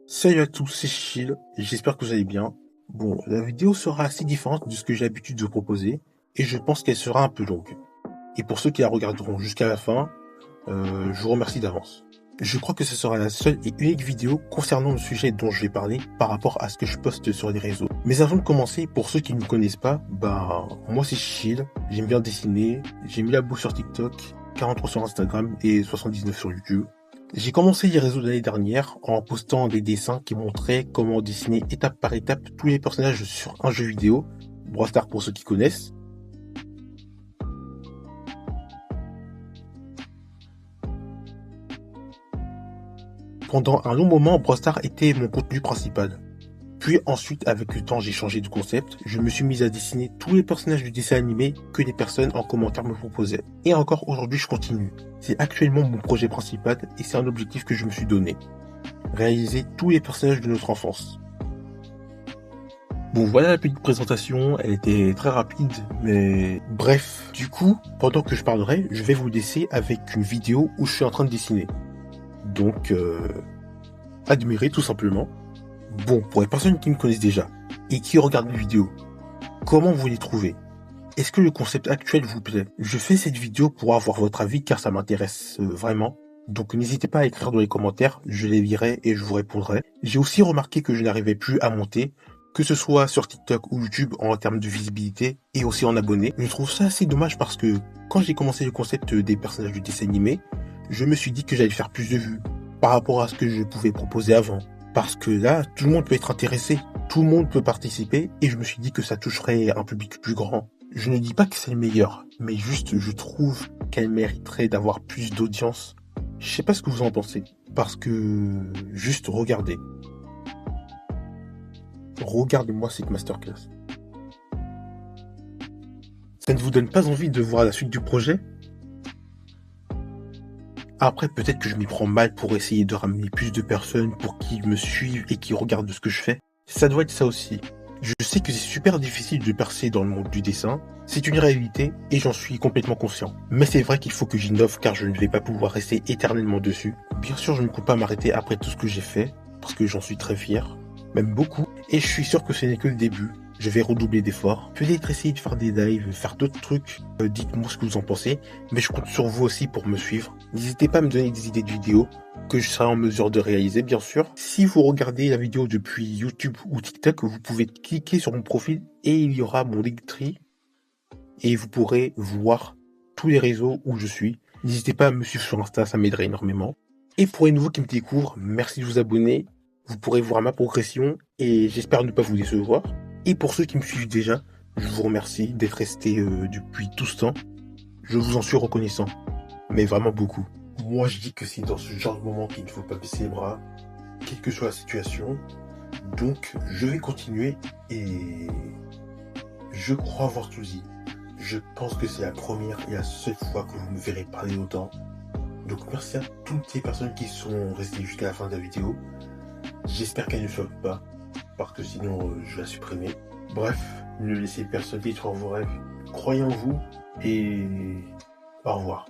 Salut à tous, c'est Chill, et j'espère que vous allez bien. Bon, la vidéo sera assez différente de ce que j'ai l'habitude de proposer, et je pense qu'elle sera un peu longue. Et pour ceux qui la regarderont jusqu'à la fin, je vous remercie d'avance. Je crois que ce sera la seule et unique vidéo concernant le sujet dont je vais parler par rapport à ce que je poste sur les réseaux. Mais avant de commencer, pour ceux qui ne me connaissent pas, moi c'est Chill, j'aime bien dessiner, j'ai mis la boue sur TikTok, 43 sur Instagram et 79 sur YouTube. J'ai commencé les réseaux l'année dernière en postant des dessins qui montraient comment dessiner étape par étape tous les personnages sur un jeu vidéo, Brawl Stars pour ceux qui connaissent. Pendant un long moment, Brawl Stars était mon contenu principal. Puis ensuite, avec le temps, j'ai changé de concept. Je me suis mis à dessiner tous les personnages du dessin animé que les personnes en commentaire me proposaient. Et encore aujourd'hui, je continue. C'est actuellement mon projet principal et c'est un objectif que je me suis donné. Réaliser tous les personnages de notre enfance. Bon, voilà la petite présentation, elle était très rapide, mais bref. Du coup, pendant que je parlerai, je vais vous laisser avec une vidéo où je suis en train de dessiner. Donc, admirez tout simplement. Bon, pour les personnes qui me connaissent déjà et qui regardent les vidéos, comment vous les trouvez? Est-ce que le concept actuel vous plaît? Je fais cette vidéo pour avoir votre avis car ça m'intéresse vraiment. Donc n'hésitez pas à écrire dans les commentaires, je les lirai et je vous répondrai. J'ai aussi remarqué que je n'arrivais plus à monter, que ce soit sur TikTok ou YouTube en termes de visibilité et aussi en abonnés. Je trouve ça assez dommage parce que quand j'ai commencé le concept des personnages du dessin animé, je me suis dit que j'allais faire plus de vues par rapport à ce que je pouvais proposer avant. Parce que là, tout le monde peut être intéressé, tout le monde peut participer et je me suis dit que ça toucherait un public plus grand. Je ne dis pas que c'est le meilleur, mais juste je trouve qu'elle mériterait d'avoir plus d'audience. Je sais pas ce que vous en pensez, parce que juste regardez. Regardez-moi cette masterclass. Ça ne vous donne pas envie de voir la suite du projet? Après, peut-être que je m'y prends mal pour essayer de ramener plus de personnes pour qu'ils me suivent et qui regardent ce que je fais. Ça doit être ça aussi. Je sais que c'est super difficile de percer dans le monde du dessin, c'est une réalité et j'en suis complètement conscient. Mais c'est vrai qu'il faut que j'innove car je ne vais pas pouvoir rester éternellement dessus. Bien sûr, je ne compte pas m'arrêter après tout ce que j'ai fait, parce que j'en suis très fier, même beaucoup, et je suis sûr que ce n'est que le début. Je vais redoubler d'efforts, peut-être essayer de faire des lives, faire d'autres trucs, dites-moi ce que vous en pensez, mais je compte sur vous aussi pour me suivre. N'hésitez pas à me donner des idées de vidéos, que je serai en mesure de réaliser bien sûr. Si vous regardez la vidéo depuis YouTube ou TikTok, vous pouvez cliquer sur mon profil et il y aura mon Linktree et vous pourrez voir tous les réseaux où je suis. N'hésitez pas à me suivre sur Insta, ça m'aiderait énormément. Et pour les nouveaux qui me découvrent, merci de vous abonner. Vous pourrez voir ma progression et j'espère ne pas vous décevoir. Et pour ceux qui me suivent déjà, je vous remercie d'être resté depuis tout ce temps. Je vous en suis reconnaissant, mais vraiment beaucoup. Moi, je dis que c'est dans ce genre de moment qu'il ne faut pas baisser les bras, quelle que soit la situation. Donc, je vais continuer et je crois avoir tout dit. Je pense que c'est la première et la seule fois que vous me verrez parler autant. Donc, merci à toutes les personnes qui sont restées jusqu'à la fin de la vidéo. J'espère qu'elle ne floppe pas, parce que sinon, je vais la supprimer. Bref, ne laissez personne détruire vos rêves. Croyez en vous et au revoir.